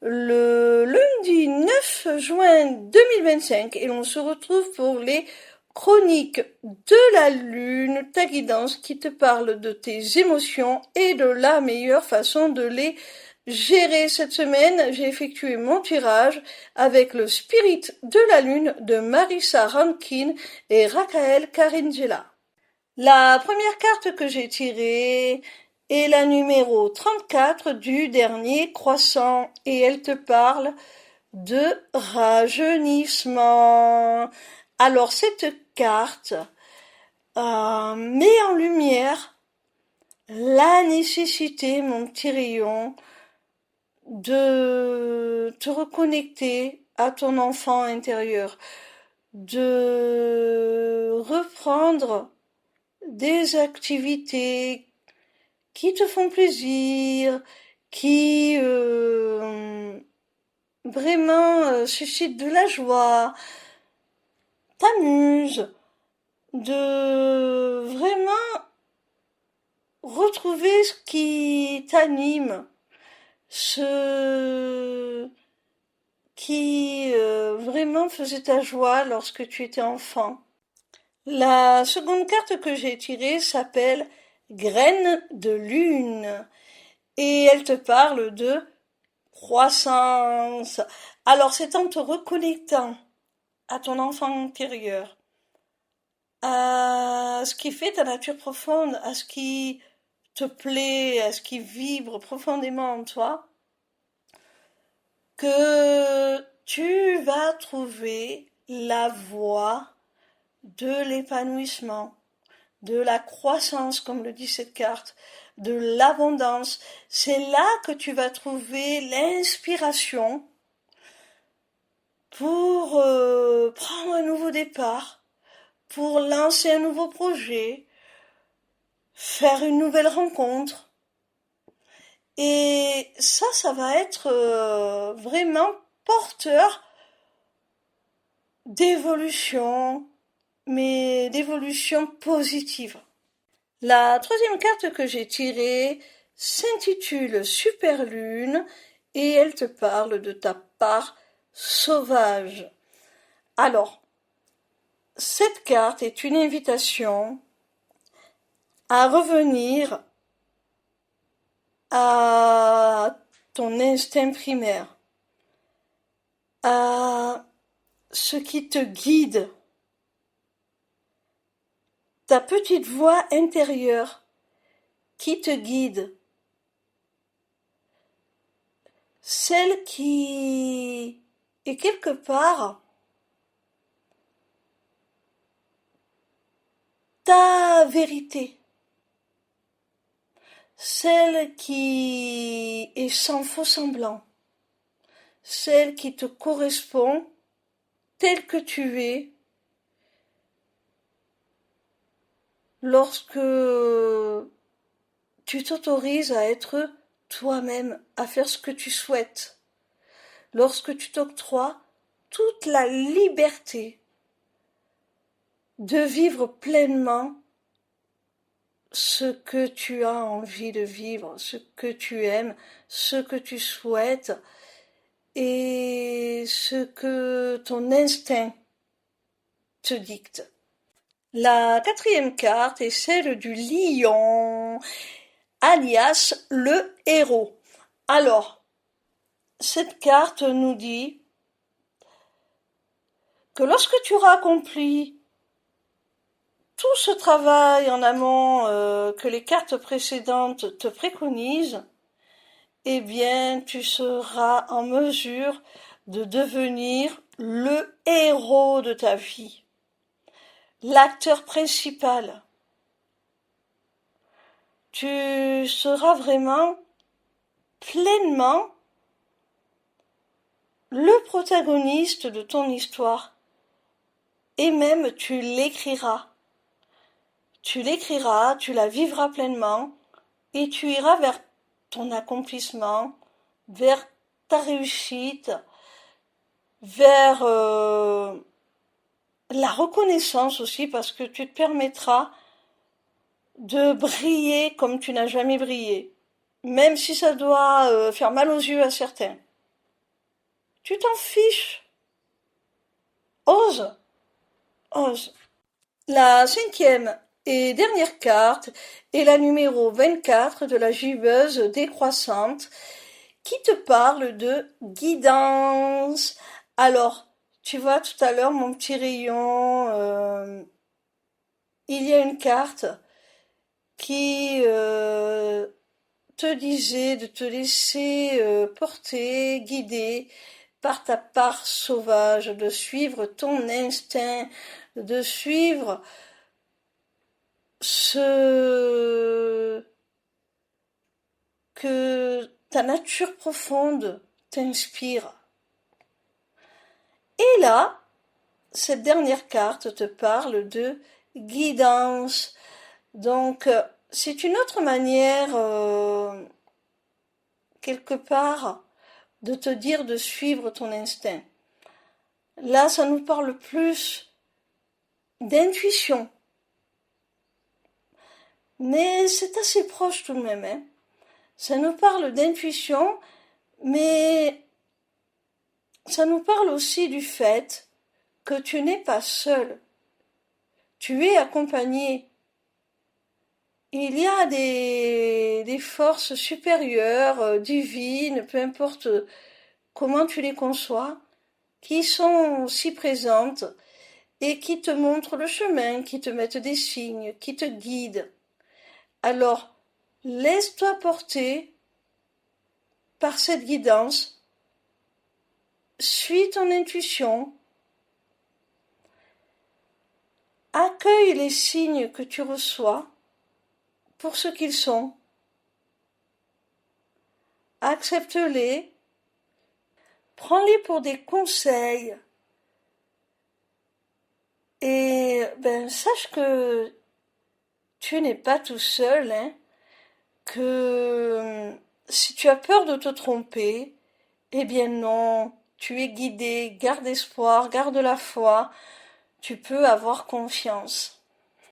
le lundi 9 juin 2025 et l'on se retrouve pour les chroniques de la lune, ta guidance qui te parle de tes émotions et de la meilleure façon de les gérer. Cette semaine, j'ai effectué mon tirage avec le Spirit de la lune de Marissa Rankin et Raphaël Caringella. La première carte que j'ai tirée est la numéro 34 du dernier croissant et elle te parle de rajeunissement. Alors cette carte met en lumière la nécessité, mon petit rayon, de te reconnecter à ton enfant intérieur, de reprendre des activités qui te font plaisir, qui vraiment suscitent de la joie, t'amusent, de vraiment retrouver ce qui t'anime, ce qui vraiment faisait ta joie lorsque tu étais enfant. La seconde carte que j'ai tirée s'appelle Graine de lune et elle te parle de croissance. Alors c'est en te reconnectant à ton enfant intérieur, à ce qui fait ta nature profonde, à ce qui te plaît, à ce qui vibre profondément en toi, que tu vas trouver la voie de l'épanouissement, de la croissance, comme le dit cette carte, de l'abondance. C'est là que tu vas trouver l'inspiration pour prendre un nouveau départ, pour lancer un nouveau projet, faire une nouvelle rencontre. Et ça va être vraiment porteur d'évolution, mais d'évolution positive. La troisième carte que j'ai tirée s'intitule Super Lune et elle te parle de ta part sauvage. Alors, cette carte est une invitation à revenir à ton instinct primaire, à ce qui te guide, ta petite voix intérieure qui te guide, celle qui est quelque part ta vérité, celle qui est sans faux semblant, celle qui te correspond tel que tu es, lorsque tu t'autorises à être toi-même, à faire ce que tu souhaites, lorsque tu t'octroies toute la liberté de vivre pleinement ce que tu as envie de vivre, ce que tu aimes, ce que tu souhaites et ce que ton instinct te dicte. La quatrième carte est celle du lion, alias le héros. Alors, cette carte nous dit que lorsque tu auras accompli tout ce travail en amont que les cartes précédentes te préconisent, eh bien, tu seras en mesure de devenir le héros de ta vie, l'acteur principal. Tu seras vraiment pleinement le protagoniste de ton histoire et même tu l'écriras. Tu l'écriras, tu la vivras pleinement et tu iras vers ton accomplissement, vers ta réussite, vers la reconnaissance aussi parce que tu te permettras de briller comme tu n'as jamais brillé. même si ça doit faire mal aux yeux à certains. Tu t'en fiches. Ose, ose. La cinquième et dernière carte est la numéro 24 de la gibbeuse décroissante qui te parle de guidance. Alors, tu vois tout à l'heure mon petit rayon, il y a une carte qui te disait de te laisser porter, guider par ta part sauvage, de suivre ton instinct, de suivre ce que ta nature profonde t'inspire. Et là, cette dernière carte te parle de guidance. Donc, c'est une autre manière, quelque part, de te dire de suivre ton instinct. Là, ça nous parle plus d'intuition. Mais c'est assez proche tout de même, hein. Ça nous parle d'intuition, mais ça nous parle aussi du fait que tu n'es pas seul. Tu es accompagné. Il y a des forces supérieures, divines, peu importe comment tu les conçois, qui sont si présentes et qui te montrent le chemin, qui te mettent des signes, qui te guident. Alors, laisse-toi porter par cette guidance, suis ton intuition, accueille les signes que tu reçois pour ce qu'ils sont, accepte-les, prends-les pour des conseils et sache que tu n'es pas tout seul, hein, que si tu as peur de te tromper, eh bien non, tu es guidé, garde espoir, garde la foi, tu peux avoir confiance.